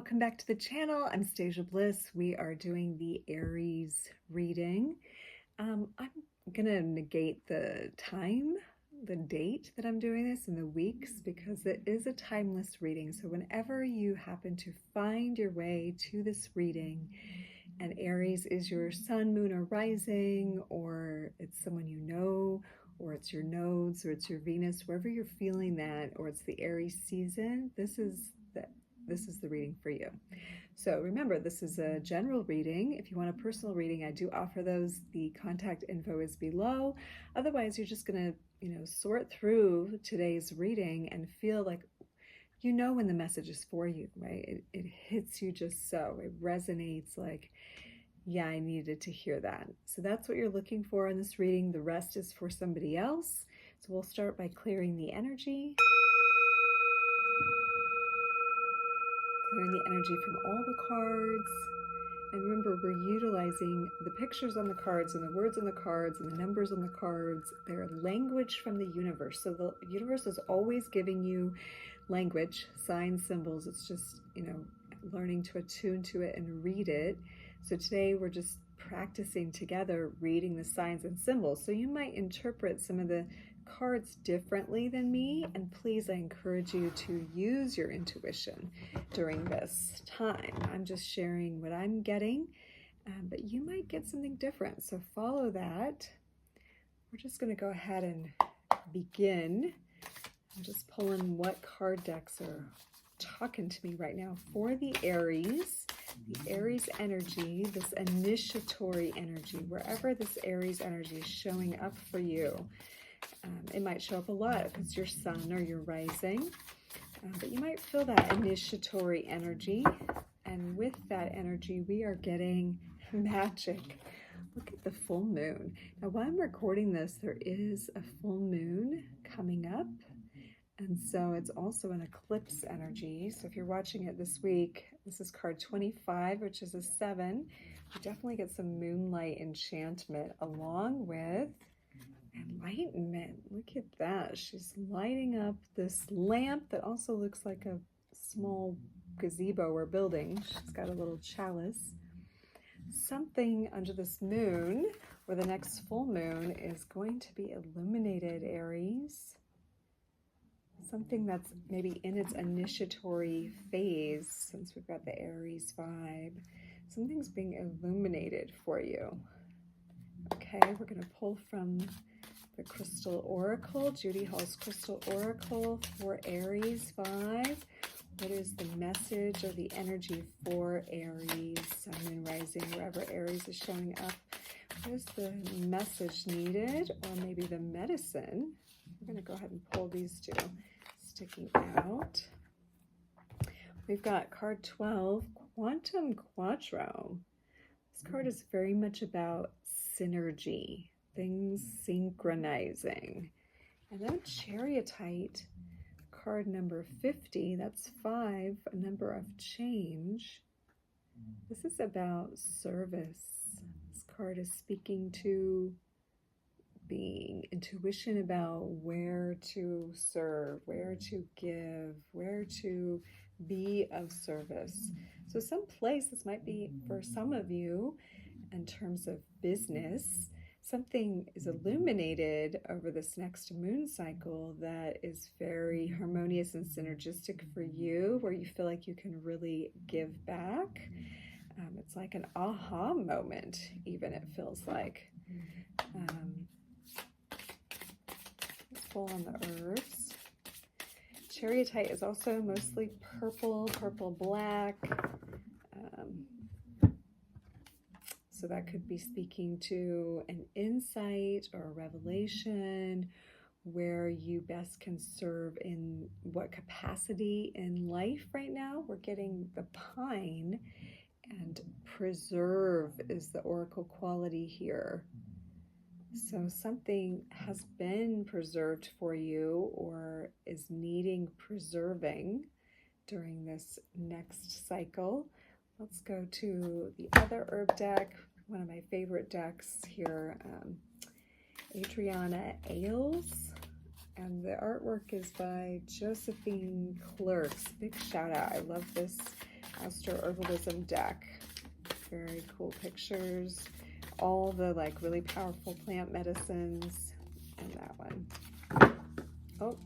welcome back to the channel. I'm Stasia Bliss. We are doing the Aries reading. I'm gonna negate the time, the date that I'm doing this and the weeks, because it is a timeless reading. So whenever you happen to find your way to this reading, and Aries is your sun, moon, or rising, or it's someone you know, or it's your nodes, or it's your Venus, wherever you're feeling that, or it's the Aries season, this is the reading for you. So remember, this is a general reading. If you want a personal reading, I do offer those. The contact info is below. Otherwise, you're just gonna, sort through today's reading and feel like you know when the message is for you, right? It hits you just so. It resonates like, yeah, I needed to hear that. So that's what you're looking for in this reading. The rest is for somebody else. So we'll start by clearing the energy. Clearing the energy from all the cards. And remember, we're utilizing the pictures on the cards and the words on the cards and the numbers on the cards. They're language from the universe. So the universe is always giving you language, signs, symbols. It's just, learning to attune to it and read it. So today we're just practicing together reading the signs and symbols. So you might interpret some of the cards differently than me, and please, I encourage you to use your intuition during this time. I'm just sharing what I'm getting, but you might get something different, so follow that. We're just going to go ahead and begin. I'm just pulling what card decks are talking to me right now for the Aries energy, this initiatory energy, wherever this Aries energy is showing up for you. It might show up a lot if it's your sun or your rising, but you might feel that initiatory energy, and with that energy we are getting magic. Look at the full moon. Now while I'm recording this, there is a full moon coming up, and so it's also an eclipse energy. So if you're watching it this week, this is card 25, which is a 7. You definitely get some moonlight enchantment along with enlightenment. Look at that. She's lighting up this lamp that also looks like a small gazebo or building. She's got a little chalice. Something under this moon, or the next full moon, is going to be illuminated, Aries. Something that's maybe in its initiatory phase, since we've got the Aries vibe. Something's being illuminated for you. Okay, we're going to pull from the Crystal Oracle, Judy Hall's Crystal Oracle for Aries vibe. What is the message or the energy for Aries, sun and rising, wherever Aries is showing up? What is the message needed, or maybe the medicine? We're going to go ahead and pull these two sticking out. We've got card 12, Quantum Quattro. This card is very much about synergy, things synchronizing. And then Chariotite, card number 50, that's 5, a number of change. This is about service. This card is speaking to being intuition about where to serve, where to give, where to be of service. So some place, this might be for some of you in terms of business, something is illuminated over this next moon cycle that is very harmonious and synergistic for you, where you feel like you can really give back. It's like an aha moment, even, it feels like. Let's pull on the herbs. Chariotite is also mostly purple, purple-black. So that could be speaking to an insight or a revelation, where you best can serve in what capacity in life right now. We're getting the pine, and preserve is the oracle quality here. So something has been preserved for you or is needing preserving during this next cycle. Let's go to the other herb deck, one of my favorite decks here, Adriana, Ayales, and the artwork is by Josephine Clerks. Big shout out. I love this Astro Herbalism deck. Very cool pictures. All the like really powerful plant medicines. And that one. Oh,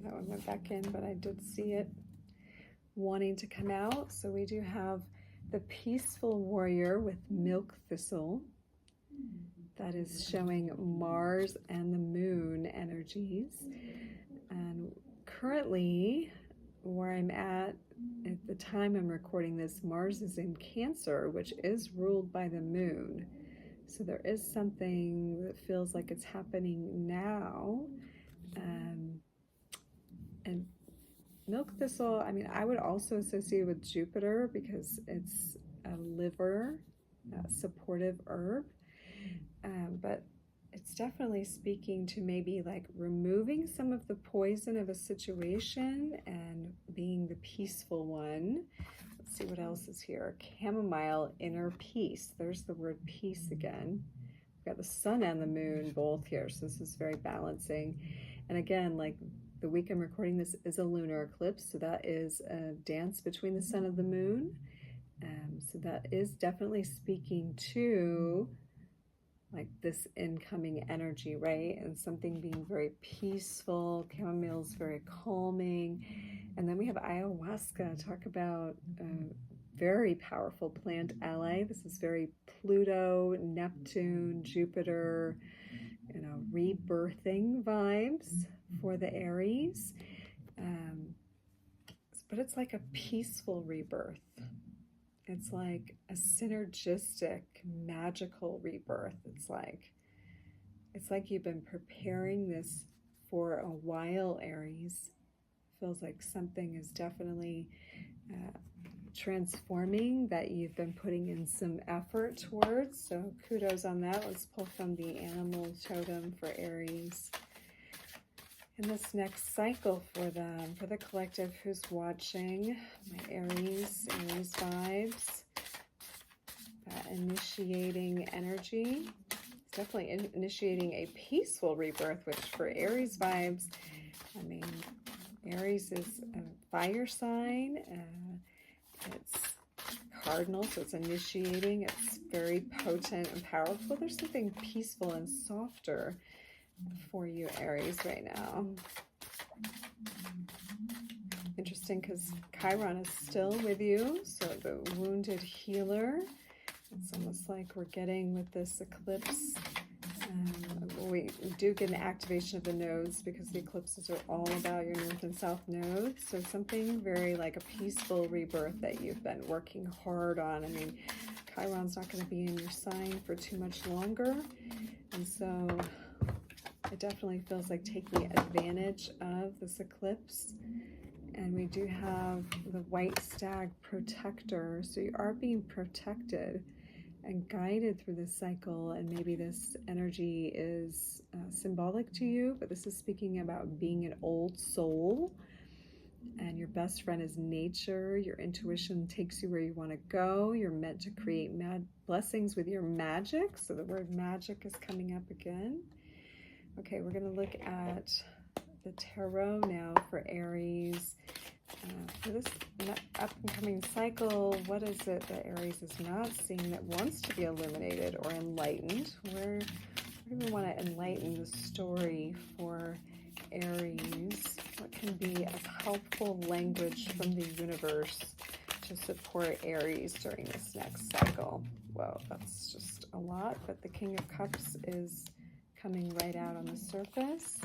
that one went back in, but I did see it wanting to come out. So we do have the Peaceful Warrior with Milk Thistle. That is showing Mars and the Moon energies. And currently, where I'm at the time I'm recording this, Mars is in Cancer, which is ruled by the Moon. So there is something that feels like it's happening now. And Milk Thistle, I mean, I would also associate it with Jupiter because it's a liver supportive herb. But it's definitely speaking to maybe like removing some of the poison of a situation and being the peaceful one. Let's see what else is here. Chamomile, inner peace. There's the word peace again. We've got the sun and the moon both here, so this is very balancing. And again, like the week I'm recording this is a lunar eclipse, so that is a dance between the sun and the moon. So that is definitely speaking to like this incoming energy, right? And something being very peaceful. Chamomile is very calming. And then we have ayahuasca. Talk about a very powerful plant ally. This is very Pluto, Neptune, Jupiter, you know, rebirthing vibes for the Aries. But it's like a peaceful rebirth. It's like a synergistic, magical rebirth. It's like you've been preparing this for a while, Aries. Feels like something is definitely transforming that you've been putting in some effort towards. So kudos on that. Let's pull from the animal totem for Aries. In this next cycle for them, for the collective who's watching, my Aries vibes, initiating energy. It's definitely initiating a peaceful rebirth, which for Aries vibes, I mean, Aries is a fire sign. It's cardinal, so it's initiating. It's very potent and powerful. There's something peaceful and softer for you, Aries, right now. Interesting because Chiron is still with you, so the wounded healer. It's almost like we're getting with this eclipse. We do get an activation of the nodes because the eclipses are all about your north and south nodes. So something very like a peaceful rebirth that you've been working hard on. I mean, Chiron's not going to be in your sign for too much longer. And so it definitely feels like taking advantage of this eclipse. And we do have the white stag protector. So you are being protected and guided through this cycle. And maybe this energy is symbolic to you, but this is speaking about being an old soul. And your best friend is nature. Your intuition takes you where you want to go. You're meant to create blessings with your magic. So the word magic is coming up again. Okay, we're going to look at the tarot now for Aries. For this up-and-coming cycle, what is it that Aries is not seeing that wants to be illuminated or enlightened? Where do we want to enlighten the story for Aries? What can be a helpful language from the universe to support Aries during this next cycle? Whoa, that's just a lot, but the King of Cups is coming right out on the surface.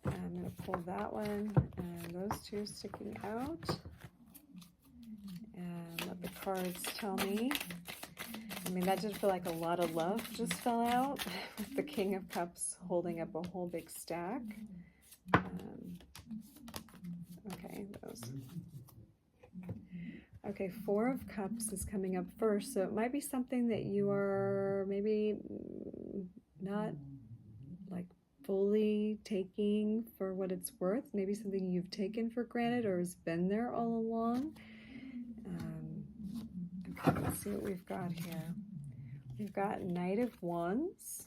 I'm going to pull that one and those two sticking out and let the cards tell me. I mean, that did feel like a lot of love just fell out with the King of Cups holding up a whole big stack. Okay, those. Okay, Four of Cups is coming up first, so it might be something that you are maybe not like fully taking for what it's worth. Maybe something you've taken for granted or has been there all along. Okay, let's see what we've got here. We've got Knight of Wands,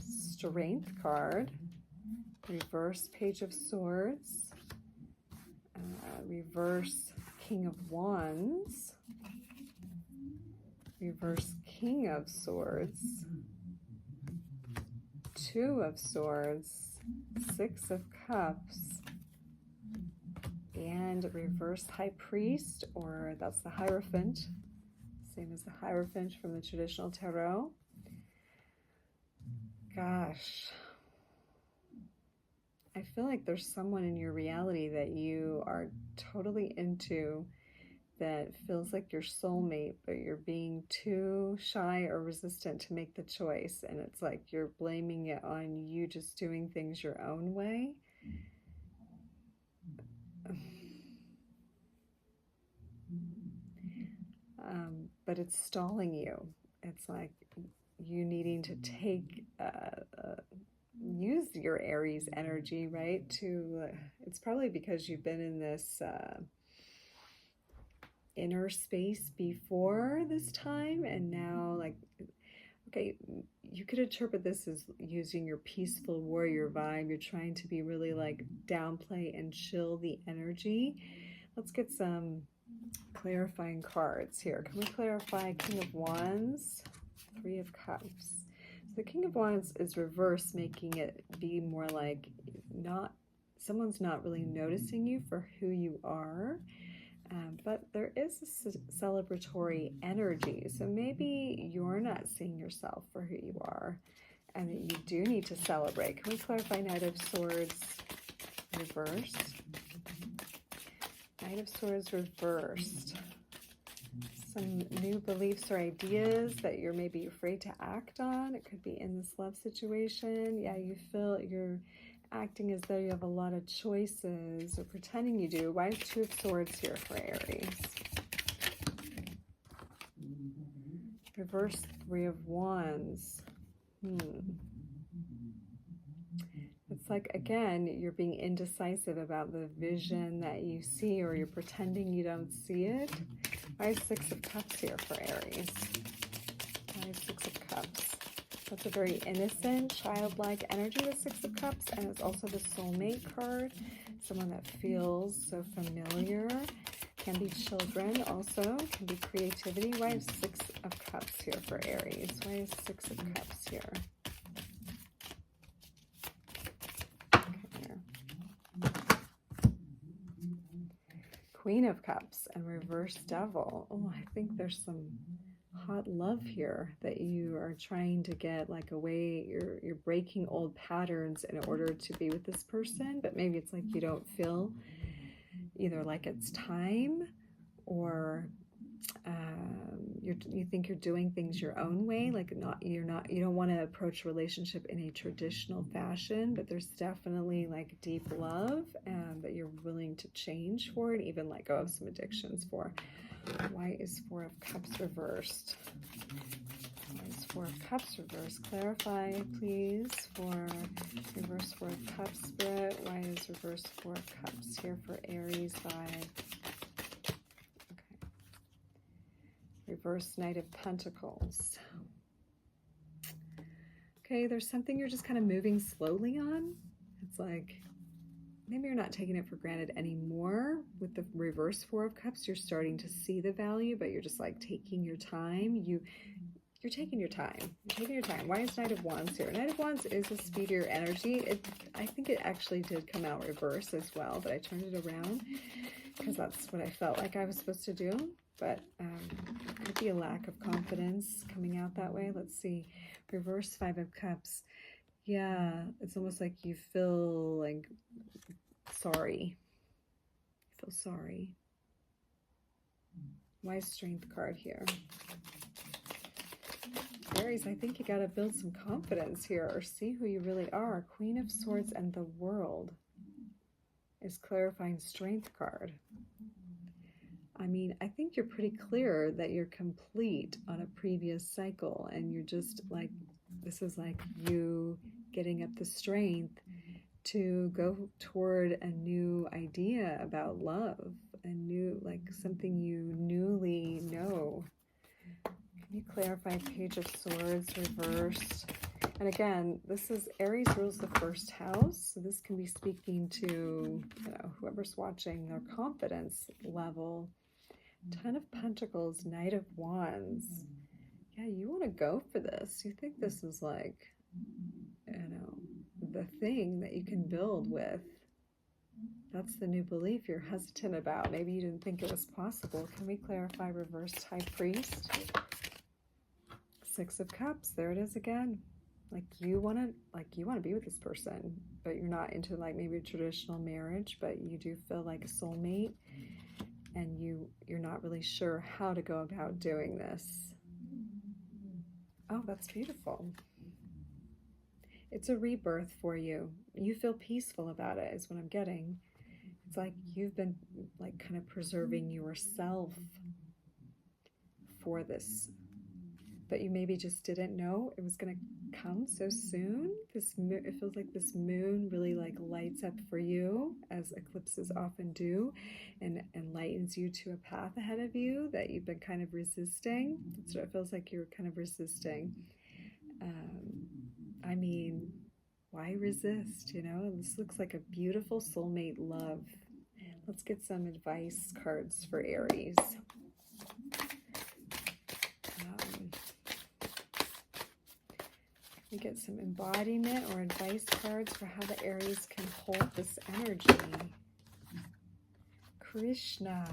Strength card, reverse Page of Swords, reverse King of Wands, reverse King of Swords, Two of Swords, Six of Cups, and reverse High Priest, or that's the Hierophant, same as the Hierophant from the traditional tarot. Gosh, I feel like there's someone in your reality that you are totally into that feels like your soulmate, but you're being too shy or resistant to make the choice. And it's like you're blaming it on you just doing things your own way. But it's stalling you. It's like you needing to take, use your Aries energy, right? It's probably because you've been in this inner space before this time, and now, like, okay, you could interpret this as using your peaceful warrior vibe. You're trying to be really like downplay and chill the energy. Let's get some clarifying cards here. Can we clarify King of Wands, Three of Cups? So the King of Wands is reverse, making it be more like someone's not really noticing you for who you are. But there is a celebratory energy. So maybe you're not seeing yourself for who you are and that you do need to celebrate. Can we clarify Knight of Swords reversed? Knight of Swords reversed. Some new beliefs or ideas that you're maybe afraid to act on. It could be in this love situation. Yeah, you feel you're acting as though you have a lot of choices, or pretending you do. Why is Two of Swords here for Aries? Reverse Three of Wands. It's like, again, you're being indecisive about the vision that you see, or you're pretending you don't see it. Why is Six of Cups here for Aries? Why is Six of Cups? That's a very innocent, childlike energy with Six of Cups, and it's also the soulmate card, someone that feels so familiar. Can be children also, can be creativity. Why is Six of Cups here for Aries? Why is Six of Cups here? Queen of Cups and reverse Devil. Oh, I think there's some hot love here that you are trying to get, like, away. You're breaking old patterns in order to be with this person, but maybe it's like you don't feel either like it's time, or you think you're doing things your own way, like you don't want to approach a relationship in a traditional fashion, but there's definitely like deep love that you're willing to change for, and even let go of some addictions for. Why is Four of Cups reversed? Why is Four of Cups reversed? Clarify, please, for reverse Four of Cups, Spirit. Why is reverse Four of Cups here for Aries vibe? Reverse Knight of Pentacles. Okay, there's something you're just kind of moving slowly on. It's like maybe you're not taking it for granted anymore. With the reverse Four of Cups, you're starting to see the value, but you're just like taking your time. You're taking your time. You're taking your time. Why is Knight of Wands here? Knight of Wands is a speedier energy. I think it actually did come out reverse as well, but I turned it around because that's what I felt like I was supposed to do. But it could be a lack of confidence coming out that way. Let's see. Reverse Five of Cups. Yeah, it's almost like you feel like sorry. You feel sorry. Why is Strength card here? Aries, I think you got to build some confidence here, or see who you really are. Queen of Swords and the World is clarifying Strength card. I mean, I think you're pretty clear that you're complete on a previous cycle, and you're just like, this is like you getting up the strength to go toward a new idea about love, a new, like something you newly know. Can you clarify Page of Swords reversed And again, this is Aries rules the first house. So this can be speaking to, whoever's watching, their confidence level. 10 of Pentacles, Knight of Wands. Yeah, you want to go for this. You think this is like, the thing that you can build with. That's the new belief you're hesitant about. Maybe you didn't think it was possible. Can we clarify reversed High Priest? 6 of Cups. There it is again. Like you want to be with this person, but you're not into like maybe a traditional marriage, but you do feel like a soulmate, and you're not really sure how to go about doing this. Oh, that's beautiful. It's a rebirth for you. You feel peaceful about it, is what I'm getting. It's like you've been like kind of preserving yourself for this, but you maybe just didn't know it was going to come so soon. This moon, it feels like this moon really like lights up for you, as eclipses often do, and lightens you to a path ahead of you that you've been kind of resisting. That's what it feels like you're kind of resisting. I mean, why resist? This looks like a beautiful soulmate love. Let's get some advice cards for Aries. We get some embodiment or advice cards for how the Aries can hold this energy. Krishna.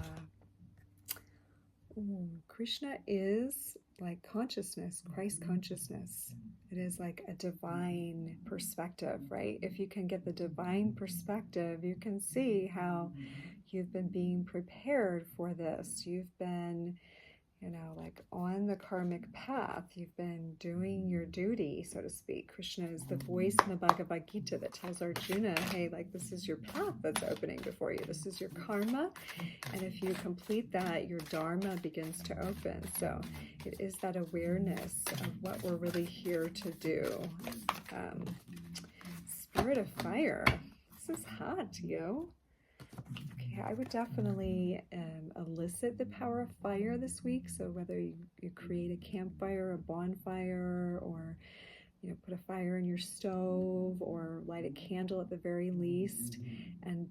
Ooh, Krishna is like consciousness, Christ consciousness. It is like a divine perspective, right? If you can get the divine perspective, you can see how you've been being prepared for this. You've been, like on the karmic path. You've been doing your duty, so to speak. Krishna is the voice in the Bhagavad Gita that tells Arjuna, hey, like this is your path that's opening before you. This is your karma. And if you complete that, your dharma begins to open. So it is that awareness of what we're really here to do. Spirit of fire. This is hot, yo. Okay, I would definitely elicit the power of fire this week. So whether you create a campfire, a bonfire, or put a fire in your stove, or light a candle at the very least. And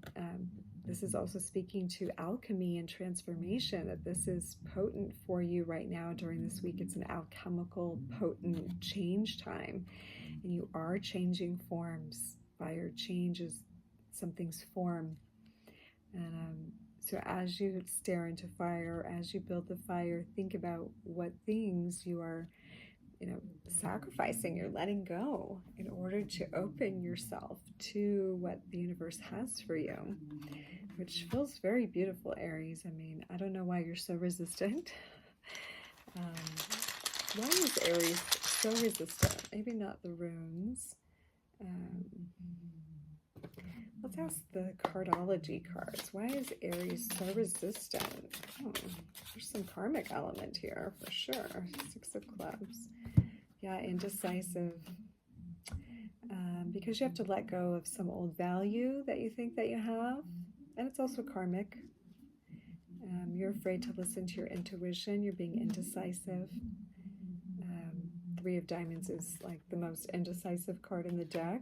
this is also speaking to alchemy and transformation, that this is potent for you right now during this week. It's an alchemical, potent change time, and you are changing forms. Fire changes something's form. And so as you stare into fire, as you build the fire, think about what things you are, sacrificing, you're letting go in order to open yourself to what the universe has for you, which feels very beautiful, Aries. I mean, I don't know why you're so resistant. Why is Aries so resistant? Maybe not the runes. Let's ask the cardology cards. Why is Aries so resistant? There's some karmic element here for sure. 6 of Clubs. Yeah, indecisive. Because you have to let go of some old value that you think that you have. And it's also karmic. You're afraid to listen to your intuition. You're being indecisive. 3 of Diamonds is like the most indecisive card in the deck.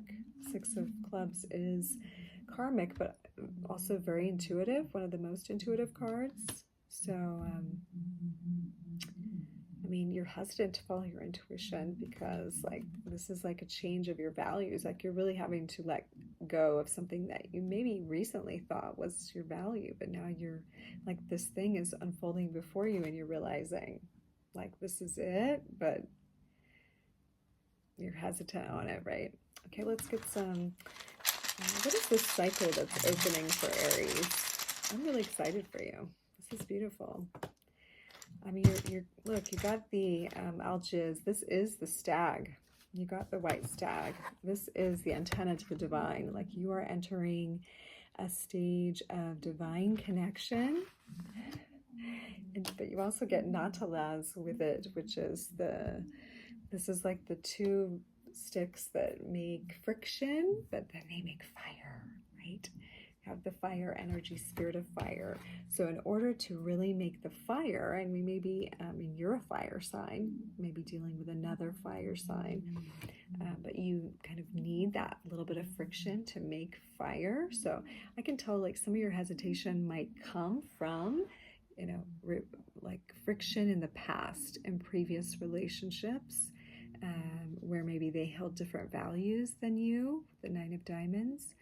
6 of Clubs is karmic, but also very intuitive, one of the most intuitive cards. So, I mean, you're hesitant to follow your intuition because like this is like a change of your values. Like you're really having to let go of something that you maybe recently thought was your value, but now you're like this thing is unfolding before you and you're realizing like this is it, but you're hesitant on it, right? Okay, let's get some, what is this cycle that's opening for Aries? I'm really excited for you. This is beautiful. I mean, look, you got the Algiz. This is the stag. You got the white stag. This is the antenna to the divine. Like you are entering a stage of divine connection. But you also get Natalas with it, which is this is like the 2 sticks that make friction, but then they make fire, right? You have the fire energy, spirit of fire. So in order to really make the fire, and we may be, you're a fire sign, maybe dealing with another fire sign, but you kind of need that little bit of friction to make fire. So I can tell like some of your hesitation might come from, like friction in the past in previous relationships, where maybe they held different values than you, the Nine of Diamonds.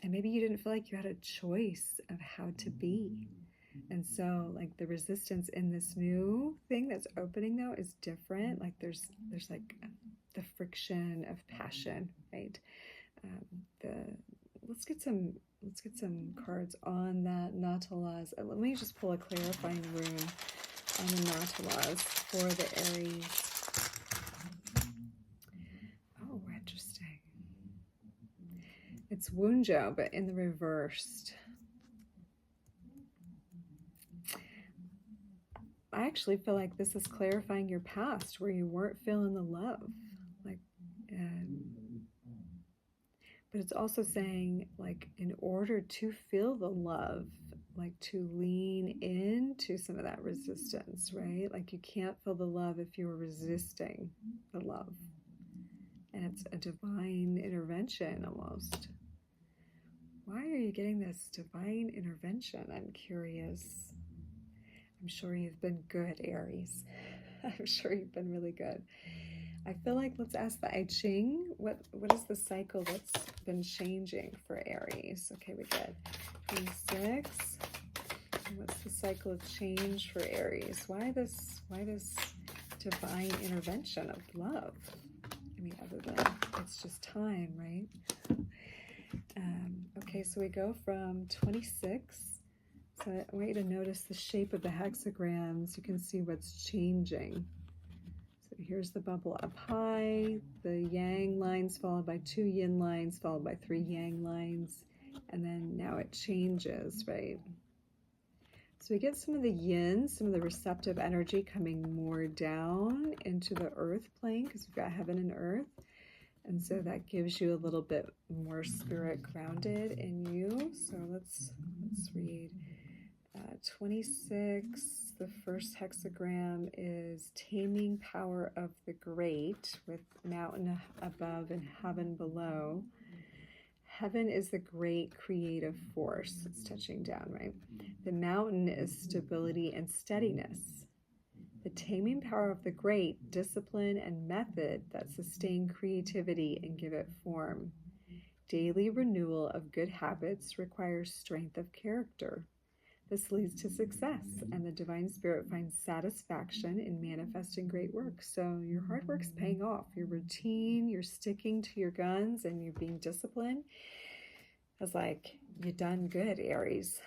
And maybe you didn't feel like you had a choice of how to be. And so like the resistance in this new thing that's opening though is different. Like there's like the friction of passion, right? Let's get some cards on that Nautilus. Let me just pull a clarifying rune on the Nautilus for the Aries. Oh, interesting. It's Wunjo, but in the reversed. I actually feel like this is clarifying your past where you weren't feeling the love. Like, but it's also saying, like, in order to feel the love, like to lean into some of that resistance, right? Like you can't feel the love if you're resisting the love. And it's a divine intervention almost. Why are you getting this divine intervention? I'm curious. I'm sure you've been good, Aries. I'm sure you've been really good. I feel like let's ask the I-Ching. What is the cycle that's been changing for Aries? Okay, we get 26. And what's the cycle of change for Aries? Why this divine intervention of love? I mean, other than it's just time, right? Okay, so we go from 26. So I want you to notice the shape of the hexagrams. You can see what's changing. So here's the bubble up high, the yang lines followed by 2 yin lines, followed by 3 yang lines, and then now it changes, right? So we get some of the yin, some of the receptive energy coming more down into the earth plane because we've got heaven and earth. And so that gives you a little bit more spirit grounded in you. So let's read 26. The first hexagram is taming power of the great with mountain above and heaven below. Heaven is the great creative force. It's touching down, right? The mountain is stability and steadiness. The taming power of the great, discipline and method that sustain creativity and give it form. Daily renewal of good habits requires strength of character. This leads to success, and the divine spirit finds satisfaction in manifesting great work. So your hard work's paying off. Your routine, you're sticking to your guns, and you're being disciplined. It's like, you done good, Aries.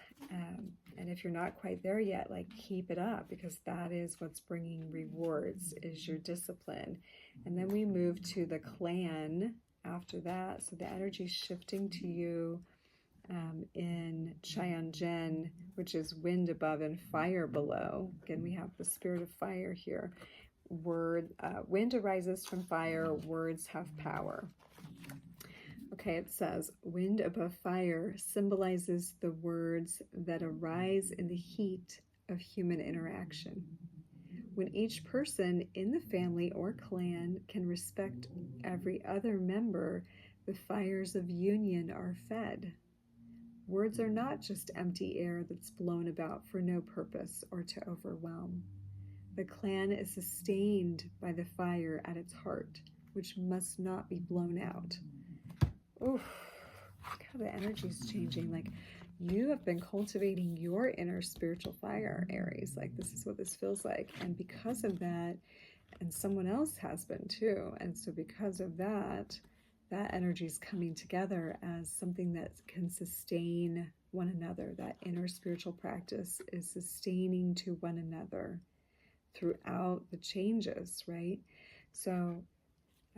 And if you're not quite there yet, like keep it up, because that is what's bringing rewards, is your discipline. And then we move to the clan after that. So the energy's shifting to you in Cheyenne, which is wind above and fire below. Again, we have the spirit of fire here. Wind arises from fire, words have power. Okay, it says, wind above fire symbolizes the words that arise in the heat of human interaction. When each person in the family or clan can respect every other member, the fires of union are fed. Words are not just empty air that's blown about for no purpose or to overwhelm. The clan is sustained by the fire at its heart, which must not be blown out. Oof, look how the energy's changing. Like, you have been cultivating your inner spiritual fire, Aries. Like, this is what this feels like. And because of that, and someone else has been too. And so because of that, that energy is coming together as something that can sustain one another. That inner spiritual practice is sustaining to one another throughout the changes, right? So,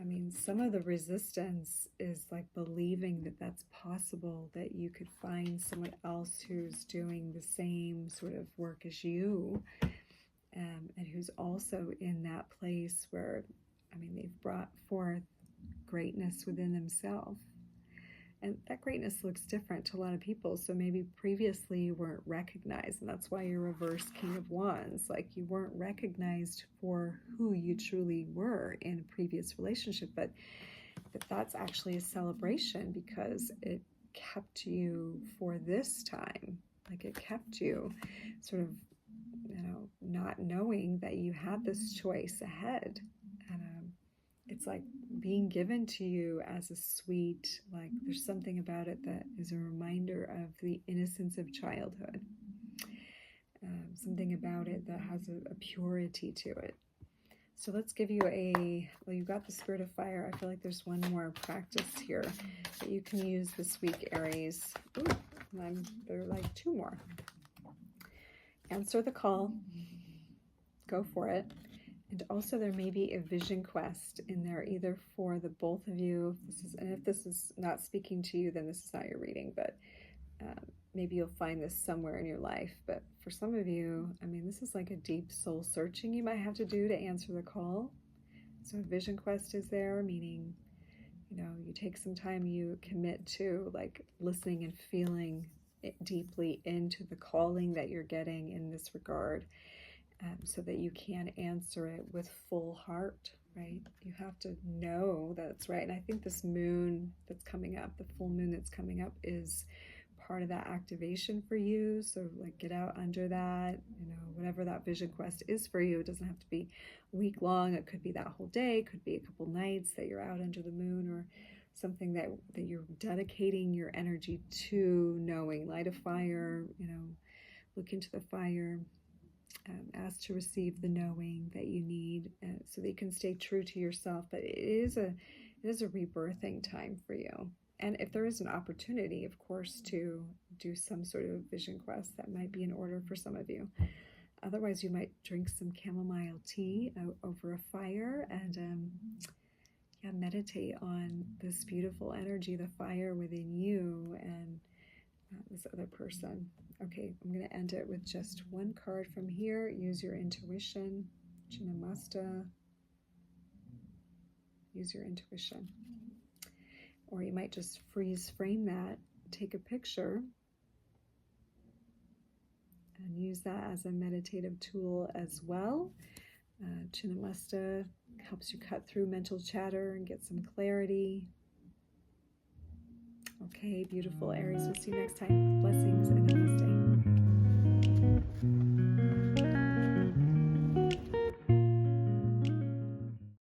I mean, some of the resistance is like believing that that's possible, that you could find someone else who's doing the same sort of work as you, and who's also in that place where, I mean, they've brought forth greatness within themselves. And that greatness looks different to a lot of people. So maybe previously you weren't recognized, and that's why you're reverse King of Wands. Like you weren't recognized for who you truly were in a previous relationship, but that's actually a celebration because it kept you for this time. Like it kept you sort of, not knowing that you had this choice ahead. And it's like being given to you as a sweet, like there's something about it that is a reminder of the innocence of childhood. Something about it that has a purity to it. So let's give you well, you got the Spirit of Fire. I feel like there's one more practice here that you can use this week, Aries. Ooh, there are like 2 more. Answer the call. Go for it. And also there may be a vision quest in there, either for the both of you. If this is not speaking to you, then this is not your reading, but maybe you'll find this somewhere in your life. But for some of you, I mean, this is like a deep soul searching you might have to do to answer the call. So a vision quest is there, meaning, you take some time, you commit to like listening and feeling it deeply into the calling that you're getting in this regard, so that you can answer it with full heart, right? You have to know that's right. And I think this moon that's coming up, the full moon that's coming up, is part of that activation for you. So like get out under that, whatever that vision quest is for you. It doesn't have to be a week long. It could be that whole day. It could be a couple nights that you're out under the moon, or something that you're dedicating your energy to knowing. Light a fire, look into the fire, ask to receive the knowing that you need, so that you can stay true to yourself. But it is a rebirthing time for you. And if there is an opportunity, of course, to do some sort of vision quest, that might be in order for some of you. Otherwise, you might drink some chamomile tea over a fire and meditate on this beautiful energy, the fire within you and this other person. Okay, I'm going to end it with just one card from here. Use your intuition. Namaste. Use your intuition. Or you might just freeze frame that, take a picture, and use that as a meditative tool as well. Namaste helps you cut through mental chatter and get some clarity. Okay, beautiful Aries. We'll see you next time. Blessings and